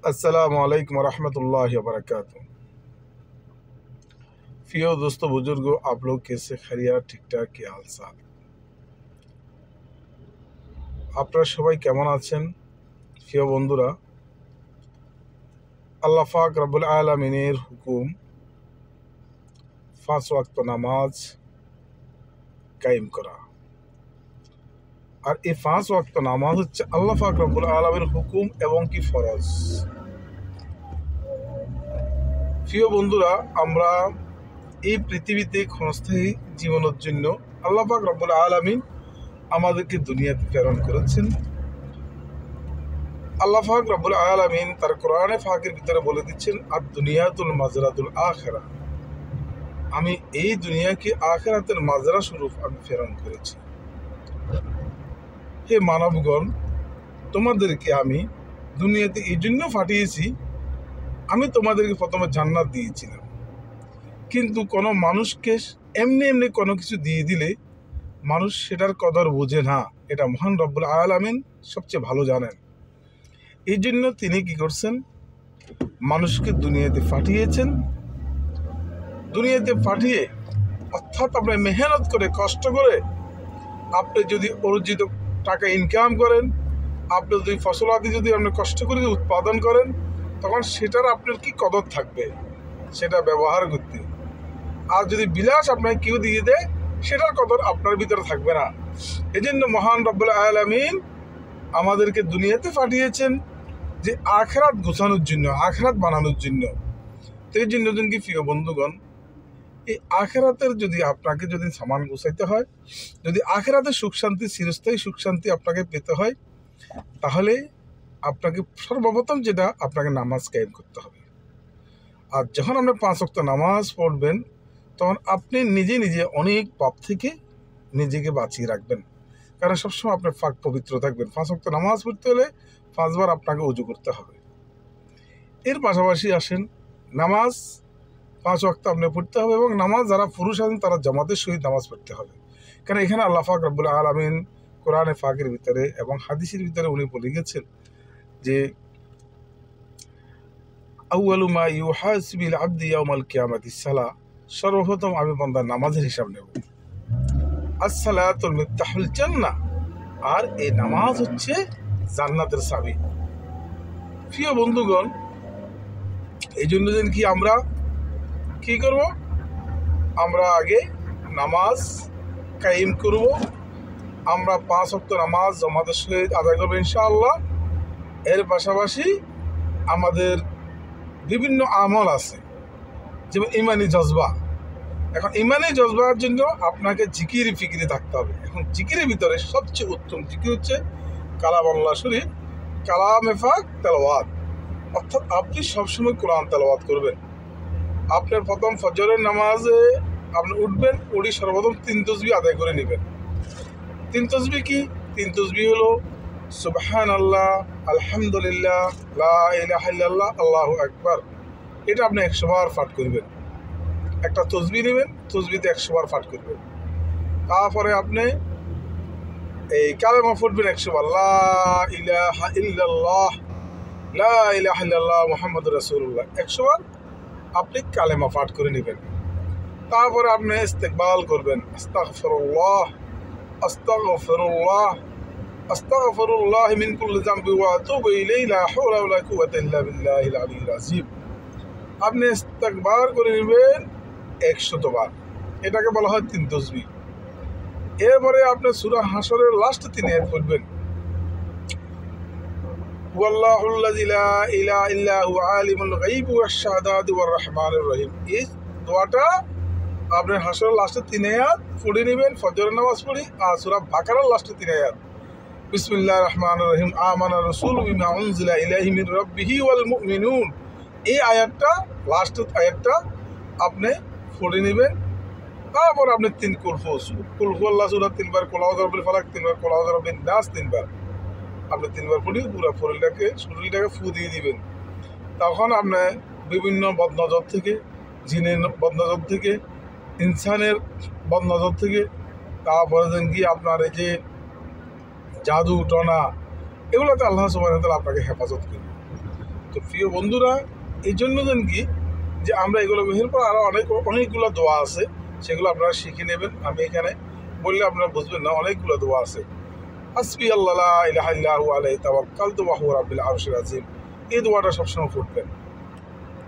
अस्सलाम वालेकुम रहमतुल्लाहि व बरकातुहू। प्रिय दोस्तों बुजुर्गों, आप लोग कैसे खैरियत ठीक ठाक কি হাল চাল? আপনারা সবাই কেমন আছেন? প্রিয় বন্ধুরা, আল্লাহ পাক রব্বুল আলামিনের হুকুম 5 ওয়াক্ত নামাজ কায়েম করা। আর এই 5 ওয়াক্ত নামাজ হচ্ছে আল্লাহ পাক রব্বুল আলামিনের হুকুম এবং কি ফরজ। প্রিয় বন্ধুরা, আমরা এই পৃথিবীতে ক্ষণস্থায়ী জীবনের জন্য আল্লাহ পাক রব্বুল আলামিন আমাদেরকে দুনিয়াতে প্রেরণ করেছেন। আল্লাহ পাক রব্বুল আলামিন তার কোরআনে পাকের ভিতরে বলে দিচ্ছেন, আর দুনিয়াতুল মাজরাতুল আখিরা, আমি এই দুনিয়াকে আখিরাতের মাজরা স্বরূপ আমি প্রেরণ করেছি। হে মানবগণ, তোমাদেরকে আমি দুনিয়াতে এই জন্য পাঠিয়েছি, আমি তোমাদেরকে প্রথমে জান্নাত দিয়েছিলাম, কিন্তু কোনো মানুষকে এমনি এমনি কোনো কিছু দিয়ে দিলে মানুষ সেটার কদর বোঝে না। এটা মহান রব্বুল আলামিন সবচেয়ে ভালো জানেন। এই জন্য তিনি কি করছেন, মানুষকে দুনিয়াতে পাঠিয়েছেন। দুনিয়াতে পাঠিয়ে অর্থাৎ আপনি মেহনত করে কষ্ট করে আপনি যদি অর্জিত টাকা ইনকাম করেন, আপনি যদি ফসলাদি যদি আপনি কষ্ট করে উৎপাদন করেন, তখন সেটার আপনার কি কদর থাকবে সেটা ব্যবহার করতে। আর যদি বিলাস আপনাকে কেউ দিয়ে দেয়, সেটার কদর আপনার ভিতরে থাকবে না। এই জন্য মহান রব্বুল আলামিন আমাদেরকে দুনিয়াতে পাঠিয়েছেন যে আখিরাত গোছানোর জন্য, আখিরাত বানানোর জন্য। তো এই জন্য কি প্রিয় বন্ধুগণ, এই আখিরাতের যদি আপনাকে যদি সামান গোছাইতে হয়, যদি আখিরাতের সুখ শান্তি, চিরস্থায়ী সুখ শান্তি আপনাকে পেতে হয়, তাহলে আপনাকে সর্বপ্রথম যেটা আপনাকে নামাজ কায়েম করতে হবে। আর যখন আপনি 5 ওয়াক্ত নামাজ পড়বেন, তখন আপনি নিজে নিজে অনেক পাপ থেকে নিজেকে বাঁচিয়ে রাখবেন। কারণ সবসময় আপনার পাক পবিত্র থাকবেন। 5 ওয়াক্ত নামাজ পড়তে হলে 5 বার আপনাকে ওযু করতে হবে। এর পাশাপাশি আসেন, নামাজ 5 ওয়াক্ত আপনি পড়তে হবে, এবং নামাজ যারা পুরুষ আছেন তারা জামাতের সহিত নামাজ পড়তে হবে। কারণ এখানে আল্লাহ পাক রব্বুল আলামিন কোরআনে পাকের ভিতরে এবং হাদিসের ভিতরে উনি বলে গেছেন যে আউয়ালু মা ইউহাসিবিল আবদি ইয়াউমাল কিয়ামাতিস সালাহ, সর্বপ্রথম আমি বান্দার নামাজের হিসাব নেব। আসসালাতুল মিফতাহুল জান্নাহ, আর এই নামাজ হচ্ছে জান্নাতের চাবি। প্রিয় বন্ধুগণ, এই জন্য কি আমরা কি করব, আমরা আগে নামাজ কায়েম করব। আমরা 5 ওয়াক্ত নামাজ জামাতের সহিত আদায় করবো ইনশাআল্লাহ। এর পাশাপাশি আমাদের বিভিন্ন আমল আছে, যেমন ইমানি জজবা। এখন ইমানি জজবার জন্য আপনাকে জিকির ফিকিরে থাকতে হবে। এখন জিকিরের ভিতরে সবচেয়ে উত্তম জিকির হচ্ছে কালাম আল্লাহ শরীফ, কালামে পাক তেলাওয়াত। অর্থাৎ আপনি সবসময় কোরআন তেলাওয়াত করবেন। আপনার প্রথম ফজরের নামাজে আপনি উঠবেন, উঠে সর্বপ্রথম 3 তাসবিহ আদায় করে নেবেন। 3 তাসবিহ কি? 3 তাসবিহ হলো সুবহানাল্লাহ, আলহামদুলিল্লাহ, লা ইলাহা ইল্লাল্লাহ, আল্লাহু আকবার। এটা আপনি 100 বার পাঠ করবেন। একটা তাসবিহ নেবেন, তাসবিহতে 100 বার পাঠ করবেন। তারপরে আপনি এই কালেমা পড়বেন 100 বার, লা ইলাহা ইল্লাল্লাহ, লা ইলাহা ইল্লাল্লাহ মুহাম্মাদুর রাসূলুল্লাহ। 100 বার আপনি কালেমা পাঠ করে নেবেন। তারপরে আপনি ইস্তেকবাল করবেন, আস্তাগফিরুল্লাহ, আস্তাগফিরুল্লাহ, আস্তাগফিরুল্লাহ মিন কুল্লি যামবি ওয়া আতুবু ইলাইহি, লা হাওলা ওয়া লা কুওয়াতা ইল্লা বিল্লাহিল আলিয়্যিল আযীম। আপনি ইস্তেকবার করে নেবেন 100 বার। এটাকে বলা হয় 3 তাসবিহ। এরপরে আপনি সূরা হাশরের লাস্ট 3 আয়াত পড়বেন, ওয়াল্লাহুল্লাযী লা ইলাহা ইল্লা হুয়া আলিমুল গায়বি ওয়াশ শাহাদাতি ওয়ার রহমানির রহিম। এই দোয়াটা আপনি হাশরের লাস্টে 3 আয়াত পড়ে নেবেন ফজরের নামাজ পড়ি। আর সূরা বাকারার লাস্টে 3 আয়াত, বিসমিল্লাহির রহমানির রহিম, আমানা রাসূলু বিমা উনজিলা ইলাইহি মির রাব্বিহি ওয়াল মুমিনুন। এই আয়াতটা, লাস্টের আয়াতটা আপনি পড়ে নেবেন। তারপর আপনি 3 কুল হুয়াল্লাহু সূরা 3 বার, কুল আউযু বিরাব্বিল ফালাক 3 বার, কুল আউযু বিরাব্বিন নাস 3 বার। আপনি 3 বার পড়ে পুরো শরীরটাকে ফু দিয়ে দিবেন। তখন আপনি বিভিন্ন বদনজর থেকে, জিনের বদনজর থেকে, ইনসানের বদনজর থেকে, তারপরে কি আপনার এই যে জাদু টনা, এগুলোতে আল্লাহ সুবহানাহু ওয়া তাআলা আপনাকে হেফাজত করবে। তো প্রিয় বন্ধুরা, এই জন্য দেন কি যে আমরা এগুলো এরপর আরও অনেকগুলো দোয়া আছে, সেগুলো আপনারা শিখে নেবেন। আমি এখানে বললে আপনারা বুঝবেন না, অনেকগুলো দোয়া আছে। হাসবি আল্লাহ লা ইলাহা ইল্লা হু আলাইহি তাওয়াক্কালতু ওয়া হুয়া রাব্বুল আরশিল আযীম, এই দোয়াটা সবসময় পড়বেন।